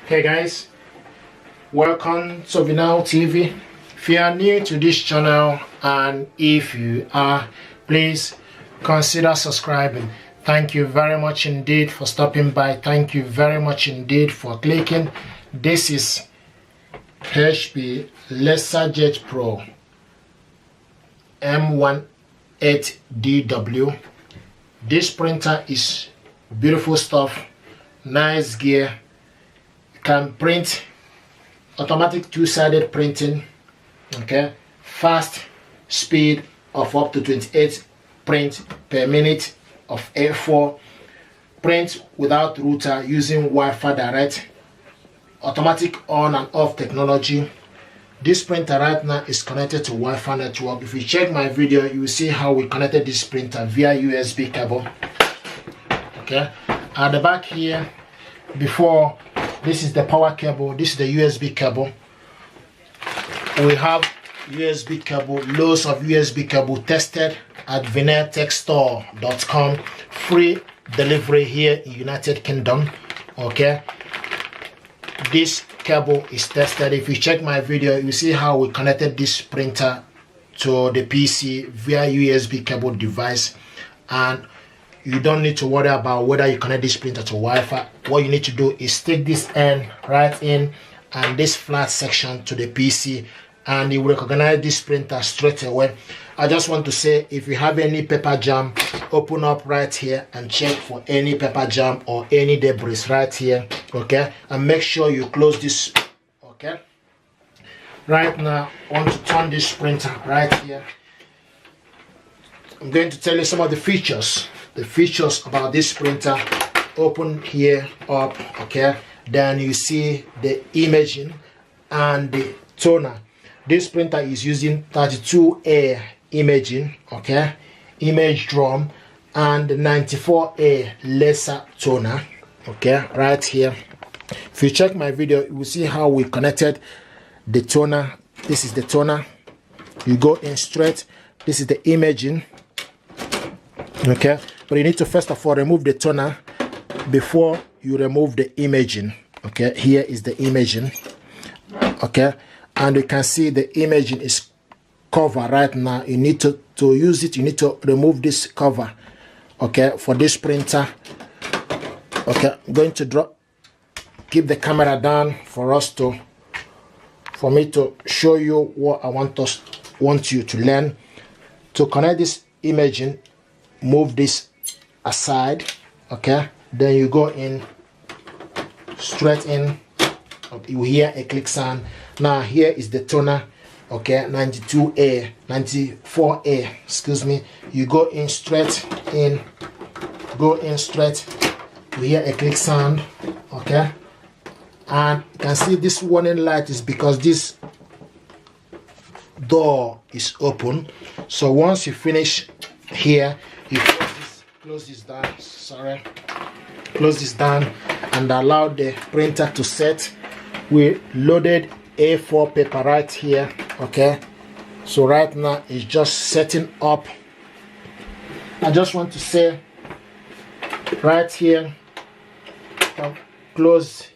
Hey guys, welcome to Vinal TV. If you are new to this channel, and if you are, please consider subscribing. Thank you very much indeed for stopping by. Thank you very much indeed for clicking. This is HP LaserJet Pro M118DW. This printer is beautiful stuff, nice gear. Can print automatic two-sided printing, okay, fast speed of up to 28 print per minute of A4, print without router using Wi-Fi direct, automatic on and off technology. This printer right now is connected to Wi-Fi network. If you check my video, you will see how we connected this printer via USB cable. Okay, at the back here, before, this is the power cable, this is the USB cable. We have USB cable, loads of USB cable tested at vinyltechstore.com. Free delivery here in United Kingdom. Okay, this cable is tested. If you check my video, you see how we connected this printer to the PC via USB cable device, and you don't need to worry about whether you connect this printer to Wi-Fi. What you need to do is take this end right in and this flat section to the PC, and you will recognize this printer straight away. I just want to say, if you have any paper jam, open up right here and check for any paper jam or any debris right here, okay, and make sure you close this. Okay, right now I want to turn this printer right here. I'm going to tell you some of the features about this printer. Open here up, okay, then you see the imaging and the toner. This printer is using 32A imaging, okay, image drum, and 94A laser toner, okay, right here. If you check my video, you will see how we connected the toner. This is the toner. You go in straight. This is the imaging, okay, but you need to first of all remove the toner before you remove the imaging. Okay, here is the imaging, okay, and you can see the imaging is cover right now. You need to use it, you need to remove this cover, okay, for this printer. Okay, I'm going to keep the camera down for me to show you what I want you to learn. To connect this imaging, move this aside, okay, then you go in straight in. You hear a click sound. Now here is the toner, okay, 94A, excuse me. You go in straight in, you hear a click sound, okay, and you can see this warning light is because this door is open. So once you finish here, you close this down, close this down and allow the printer to set. We loaded A4 paper right here, okay, so right now it's just setting up. I just want to say right here, close.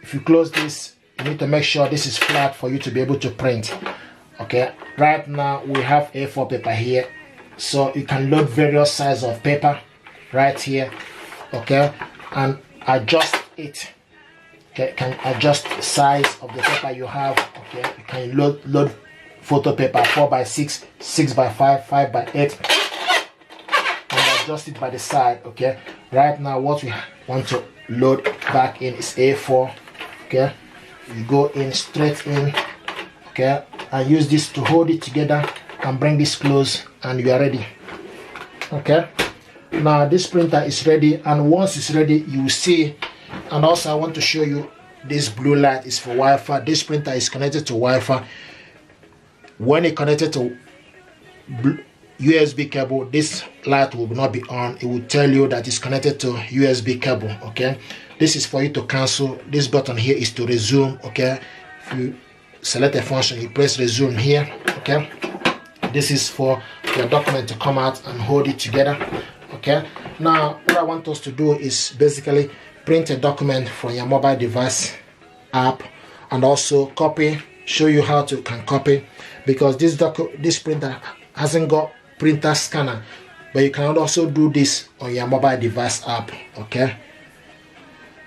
If you close this, you need to make sure this is flat for you to be able to print. Okay, right now we have A4 paper here, so you can load various sizes of paper right here, okay, and adjust it. Okay, can adjust the size of the paper you have. Okay, you can load photo paper 4x6, 6x5, 5x8, and adjust it by the side. Okay, right now what we want to load back in is A4. Okay, you go in straight in, okay, and use this to hold it together and bring this close, and you are ready. Okay, now this printer is ready, and once it's ready, you will see. And also I want to show you this blue light is for Wi-Fi. This printer is connected to Wi-Fi. When it connected to USB cable, this light will not be on. It will tell you that it's connected to USB cable. Okay, this is for you to cancel. This button here is to resume. Okay, if you select a function, you press resume here. Okay, this is for your document to come out and hold it together. Okay, now what I want us to do is basically print a document from your mobile device. app, and also copy, show you how to can copy, because this printer hasn't got printer scanner, but you can also do this on your mobile device app. Okay,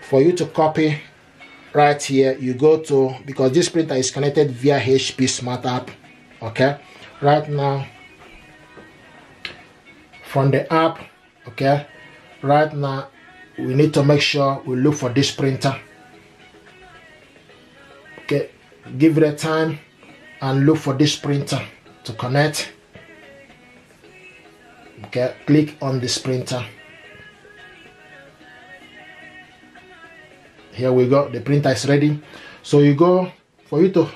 for you to copy, right here you go to, because this printer is connected via HP Smart app. Okay, right now from the app, okay, right now we need to make sure we look for this printer. Okay, give it a time and look for this printer to connect. Okay, click on this printer. Here we go, the printer is ready. So you go, for you to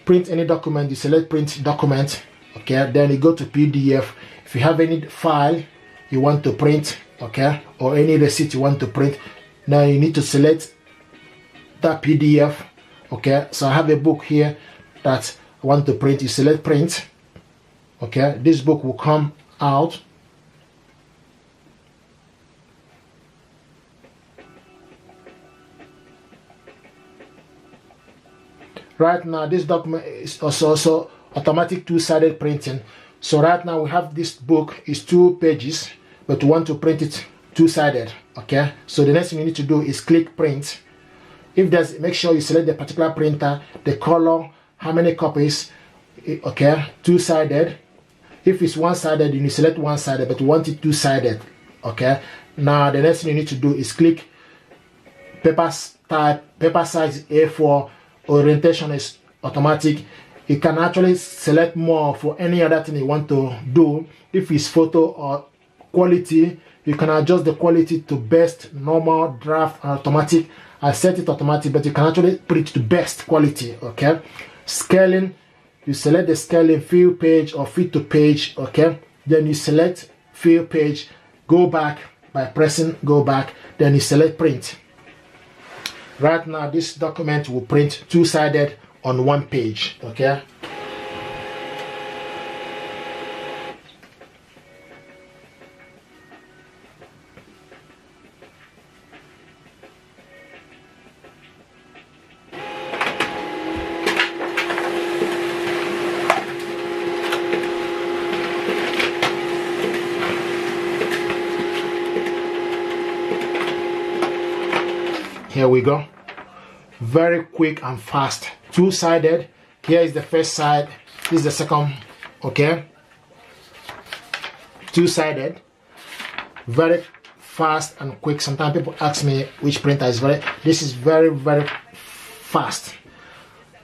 print any document, you select print document. Okay, then you go to PDF. If you have any file you want to print, okay, or any receipt you want to print, now you need to select that PDF. Okay, so I have a book here that I want to print. You select print. Okay, this book will come out. Right now this document is also automatic two-sided printing. So right now we have this book is 2 pages, but we want to print it two-sided. Okay, so the next thing you need to do is click print. If there's, make sure you select the particular printer, the color, how many copies. Okay, two-sided. If it's one-sided, you select one-sided, but you want it two-sided. Okay, now the next thing you need to do is click paper type, paper size A4, orientation is automatic. You can actually select more for any other thing you want to do. If it's photo or quality, you can adjust the quality to best, normal, draft, and automatic. I set it automatic, but you can actually put it to best quality. Okay, scaling, you select the scaling, fill page or fit to page. Okay, then you select fill page, go back by pressing go back, then you select print. Right now this document will print two-sided on one page. Okay, here we go. Very quick and fast, two-sided. Here is the first side, this is the second. Okay, two-sided, very fast and quick. Sometimes people ask me which printer is very, this is very fast.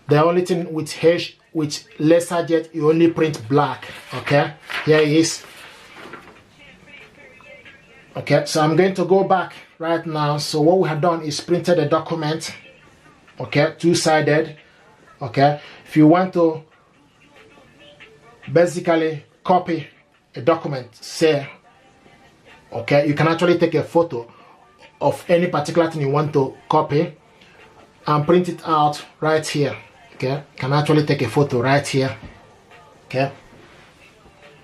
The only thing with LaserJet, you only print black. Okay, here it is. Okay, so I'm going to go back right now. So what we have done is printed a document. Okay, two-sided. Okay, if you want to basically copy a document, say, okay, you can actually take a photo of any particular thing you want to copy and print it out right here. Okay, you can actually take a photo right here. Okay,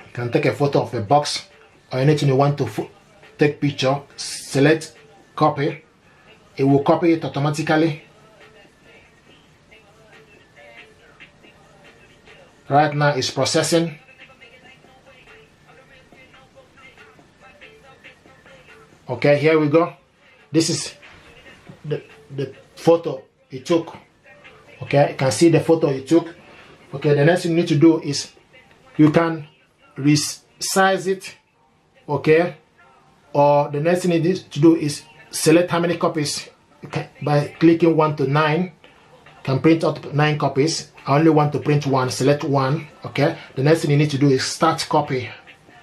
you can take a photo of a box or anything you want to take picture, select copy, it will copy it automatically. Right now it's processing. Okay, here we go. This is the photo it took. Okay, you can see the photo it took. Okay, the next thing you need to do is you can resize it. Okay, or the next thing you need to do is select how many copies. Okay, by clicking 1 to 9, can print out 9 copies. I only want to print 1, select 1. Okay, the next thing you need to do is start copy.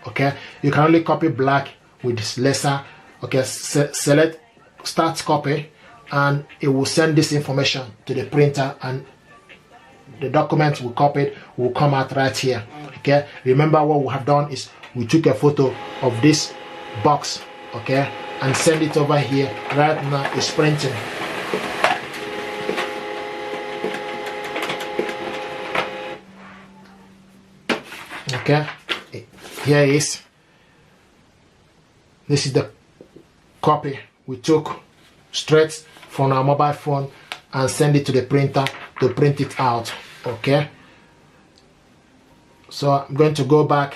Okay, you can only copy black with this laser. Okay, select start copy, and it will send this information to the printer, and the document we copied will come out right here. Okay, remember what we have done is we took a photo of this box, okay, and send it over here. Right now it's printing. Okay, here it is. This is the copy we took straight from our mobile phone and send it to the printer to print it out. Okay, so I'm going to go back.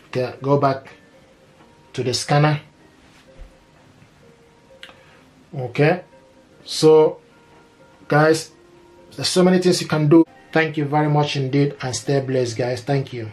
Okay, go back to the scanner. Okay, so guys, there's so many things you can do. Thank you very much indeed, and stay blessed, guys. Thank you.